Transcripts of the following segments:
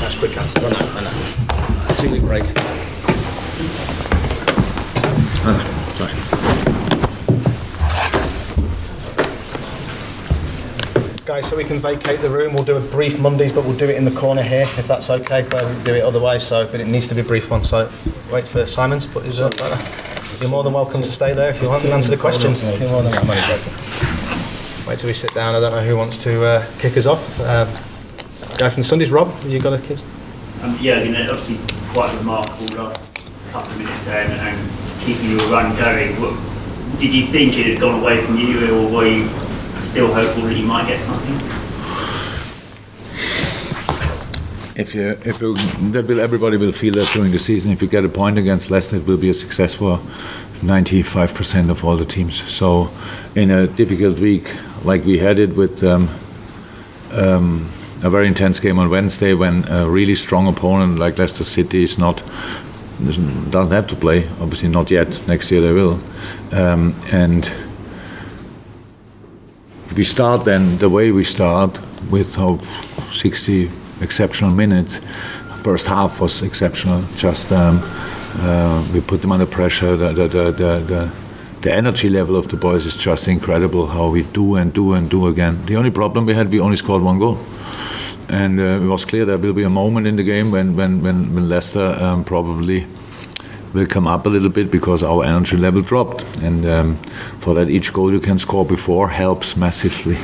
That's quick answer. I know. 2 week break. Sorry. Guys, so we can vacate the room. We'll do a brief Mondays, but we'll do it in the corner here, if that's okay. But we'll do it otherwise, but it needs to be a brief one. So wait for Simon to put his You're more than welcome to stay there if you want and answer the questions. You're more than welcome. Wait till we sit down. I don't know who wants to kick us off. Guy from the Sundays, Rob, you got a kiss? Obviously quite remarkable last couple of minutes there and keeping your run going. Did you think it had gone away from you, or were you still hopeful that you might get something? Everybody will feel that during the season. If you get a point against Leicester, it will be a success for 95% of all the teams. So, in a difficult week like we had it with a very intense game on Wednesday, when a really strong opponent like Leicester City doesn't have to play, obviously not yet. Next year they will, and we start then the way we start with 60 exceptional minutes. First half was exceptional. Just we put them under pressure. The energy level of the boys is just incredible. How we do again. The only problem we only scored 1 goal. And it was clear there will be a moment in the game when Leicester probably will come up a little bit because our energy level dropped. And for that, each goal you can score before helps massively.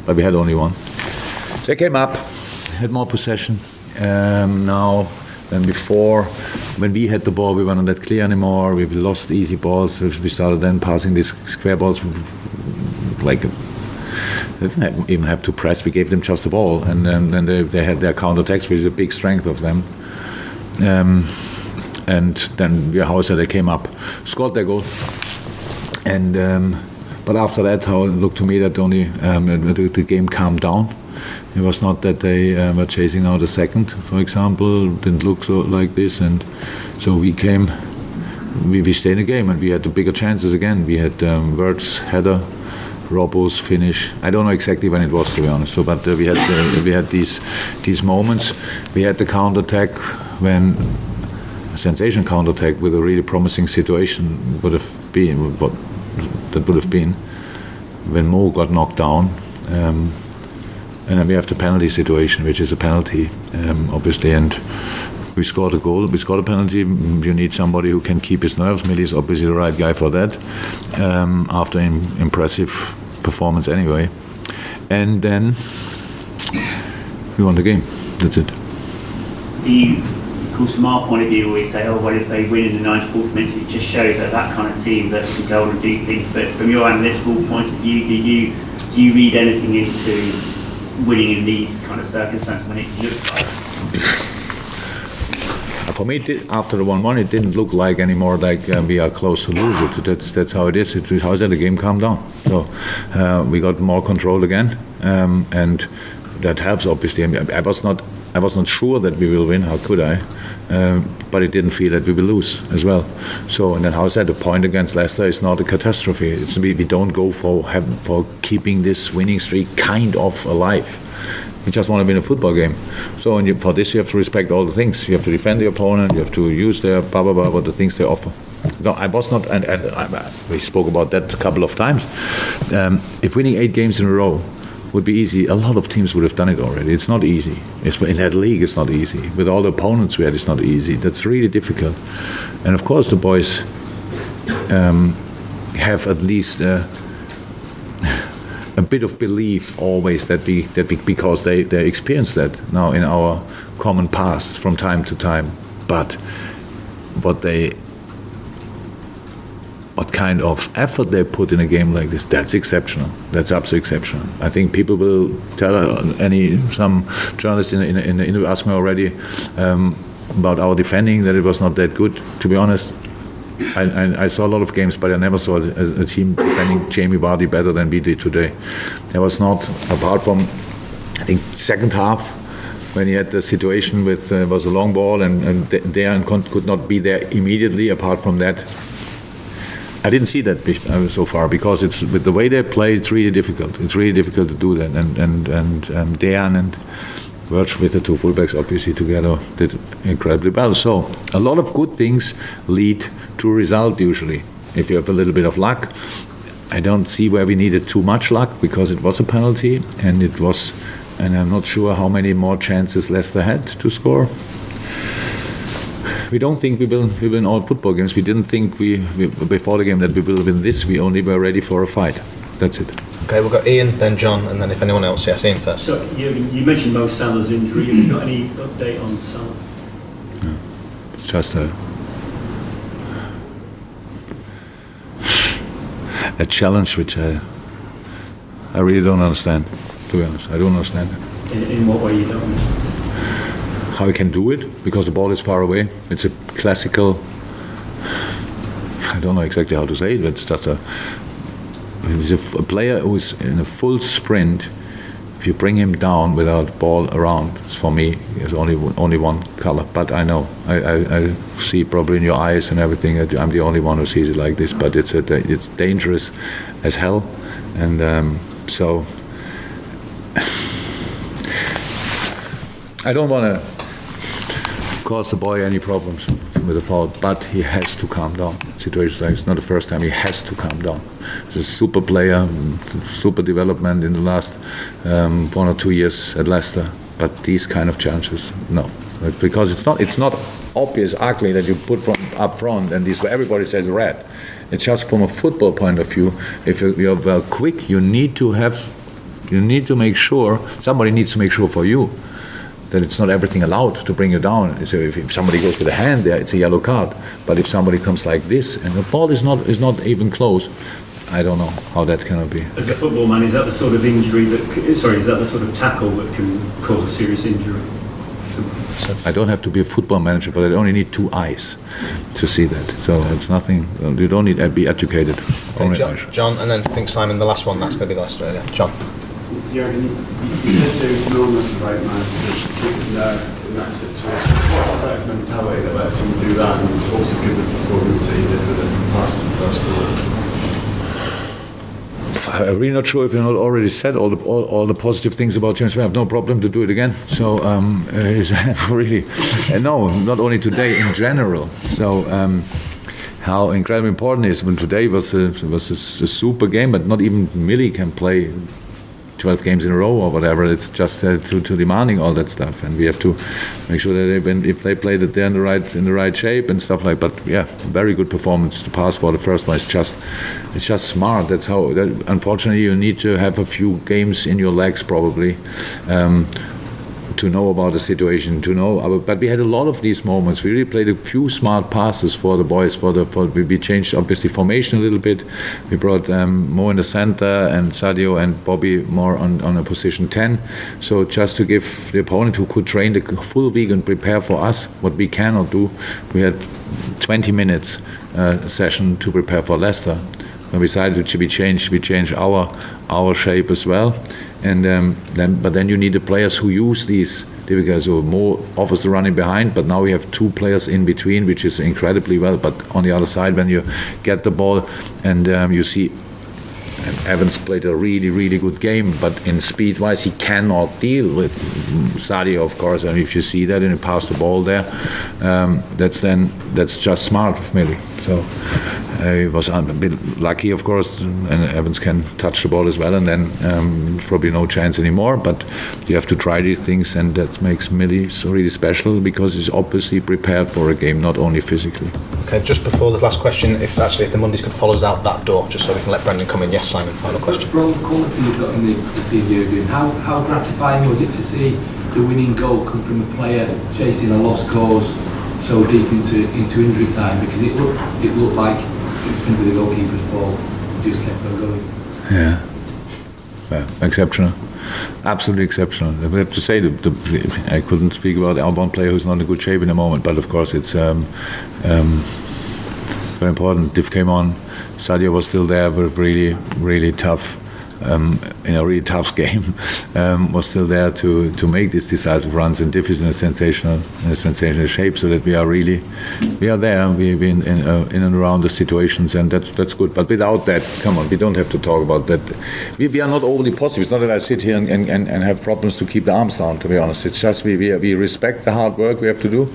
But we had only 1. They came up, had more possession now than before. When we had the ball, we weren't that clear anymore. We lost easy balls. We started then passing these square balls like. They didn't even have to press. We gave them just the ball, and then they had their counter-attacks, which is a big strength of them. And then they came up, scored their goal, and but after that, how it looked to me that only the game calmed down. It was not that they were chasing out a second, for example. Didn't look so like this, and so we came. We stayed in the game, and we had the bigger chances again. We had Wirtz header. Robbo's finish. I don't know exactly when it was, to be honest. So, but we had these moments. We had the counter-attack when a sensation counter-attack with a really promising situation would have been what that would have been when Mo got knocked down. And then we have the penalty situation, which is a penalty, obviously, and we scored a goal. We scored a penalty. You need somebody who can keep his nerves. Millie is obviously the right guy for that. After an impressive performance anyway, and then we won the game. That's it. Of course, from our point of view, we always say, oh, well, if they win in the 94th minute, it just shows that kind of team that can go and do things. But from your analytical point of view, do you read anything into winning in these kind of circumstances when it looks like? For me, after the 1-1, it didn't look like anymore like we are close to lose it. That's how it is. How is that? The game calmed down. So we got more control again, and that helps obviously. I mean, I was not sure that we will win. How could I? But it didn't feel that we will lose as well. So, and then how is that? The point against Leicester is not a catastrophe. We don't go for keeping this winning streak kind of alive. We just want to win a football game. So for this you have to respect all the things. You have to defend the opponent, you have to use their what the things they offer. No, I was not, and we spoke about that a couple of times. If winning 8 games in a row would be easy, a lot of teams would have done it already. It's not easy. In that league it's not easy. With all the opponents we had, it's not easy. That's really difficult. And of course the boys have at least a bit of belief always that we because they experience that now in our common past from time to time. But what kind of effort they put in a game like this, that's exceptional. That's absolutely exceptional. I think people will tell some journalists in the interview asked me already about our defending, that it was not that good. To be honest, I saw a lot of games, but I never saw a team defending Jamie Vardy better than we did today. There was not, apart from, I think, second half, when he had the situation with was a long ball and Dejan could not be there immediately. Apart from that, I didn't see that so far because it's with the way they play. It's really difficult. It's really difficult to do that. And Dejan and Verge with the two fullbacks obviously together did incredibly well. So a lot of good things lead to a result usually. If you have a little bit of luck, I don't see where we needed too much luck because it was a penalty and I'm not sure how many more chances Leicester had to score. We don't think we will win all football games. We didn't think we before the game that we will win this. We only were ready for a fight. That's it. Okay, we've got Ian, then John, and then if anyone else, yes, Ian first. So you mentioned Mo Salah's injury. Have you got any update on Salah? No. It's just a challenge which I really don't understand, to be honest. I don't understand it. In what way you don't understand? How he can do it, because the ball is far away. It's a classical, I don't know exactly how to say it, but it's just he's a player who's in a full sprint. If you bring him down without ball around, for me, there's only one color. But I know, I see probably in your eyes and everything, I'm the only one who sees it like this, but it's dangerous as hell. And so, I don't want to cause the boy any problems with the foul, but he has to calm down. Situations like it's not the first time, he has to calm down. He's a super player, super development in the last 1 or 2 years at Leicester, but these kind of challenges, no. Because it's not obvious, ugly that you put from up front and these where everybody says red. It's just from a football point of view, if you're well quick, you need to make sure, somebody needs to make sure for you that it's not everything allowed to bring you down. So if somebody goes with a hand there, it's a yellow card. But if somebody comes like this and the ball is not even close, I don't know how that cannot be. As a football man, is that the sort of injury is that the sort of tackle that can cause a serious injury? I don't have to be a football manager, but I only need 2 eyes to see that. So it's nothing. You don't need to be educated. Okay, John, and then I think Simon, the last one. That's going to be Leicester. Yeah. John. Jurgen, you said James Milner's the right man to keep us in that situation. What's the best mentality that lets him do that and also give the performance that he did with the pass in the first goal? I'm really not sure if you not already said all the positive things about James. We have no problem to do it again. So he's really no, not only today, in general. So how incredibly important it is. When today was a super game, but not even Millie can play 12 games in a row or whatever. It's just too demanding, all that stuff, and we have to make sure that if they play that they're in the right shape and stuff like. But yeah, very good performance. The pass for the first one is just smart. That's how. Unfortunately, you need to have a few games in your legs probably. To know about the situation, but we had a lot of these moments. We really played a few smart passes for the boys. We changed obviously formation a little bit. We brought Mo in the center and Sadio and Bobby more on a position 10. So just to give the opponent who could train the full week and prepare for us what we cannot do. We had 20 minutes session to prepare for Leicester. When we decided we change our shape as well. And then you need the players who use these. So Mo offers the running behind, but now we have 2 players in between, which is incredibly well. But on the other side, when you get the ball and you see Evans played a really, really good game, but in speed-wise, he cannot deal with Sadio, of course. And if you see that and he passed the ball there, that's just smart of Millie. So he was a bit lucky, of course, and Evans can touch the ball as well, and then probably no chance anymore. But you have to try these things, and that makes Millie so really special because he's obviously prepared for a game, not only physically. Okay, just before the last question, if the Mondays could follow us out that door, just so we can let Brendan come in. Yes, Simon, final question. For all the quality you've got in the team, Jurgen, how gratifying was it to see the winning goal come from a player chasing a lost cause so deep into injury time? Because it looked like it was going to be the goalkeeper's ball. He just kept on going. Yeah, exceptional. Absolutely exceptional. I have to say, I couldn't speak about our one player who's not in good shape in the moment, but of course it's very important. Div came on, Sadio was still there, but really, really tough in a really tough game, was still there to make these decisive runs, and Diff is in a sensational shape, so that we are there. We've been in and around the situations, and that's good. But without that, come on, we don't have to talk about that. We are not overly positive. It's not that I sit here and have problems to keep the arms down, to be honest. It's just we respect the hard work we have to do,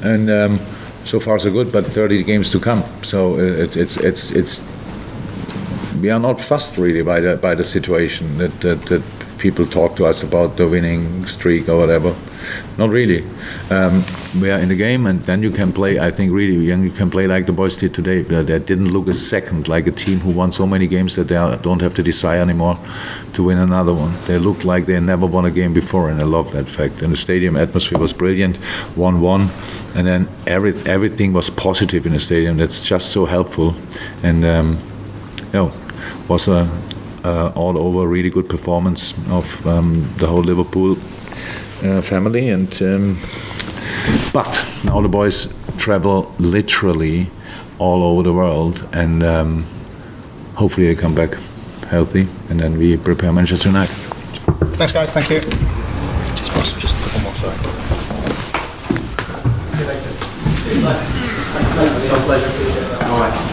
and so far so good. But 30 games to come, so it's we are not fussed really by the situation that people talk to us about the winning streak or whatever. Not really. We are in the game, and then you can play. I think really you can play like the boys did today. They didn't look a second like a team who won so many games that they don't have to desire anymore to win another one. They looked like they never won a game before, and I love that fact. And the stadium atmosphere was brilliant, 1-1, and then everything was positive in the stadium. That's just so helpful, and was a all over really good performance of the whole Liverpool family. And but now the boys travel literally all over the world, and hopefully they come back healthy, and then we prepare Manchester United. Thanks, guys. Thank you. Just a couple more, sorry. See you later. Thanks, mate. Pleasure. All right.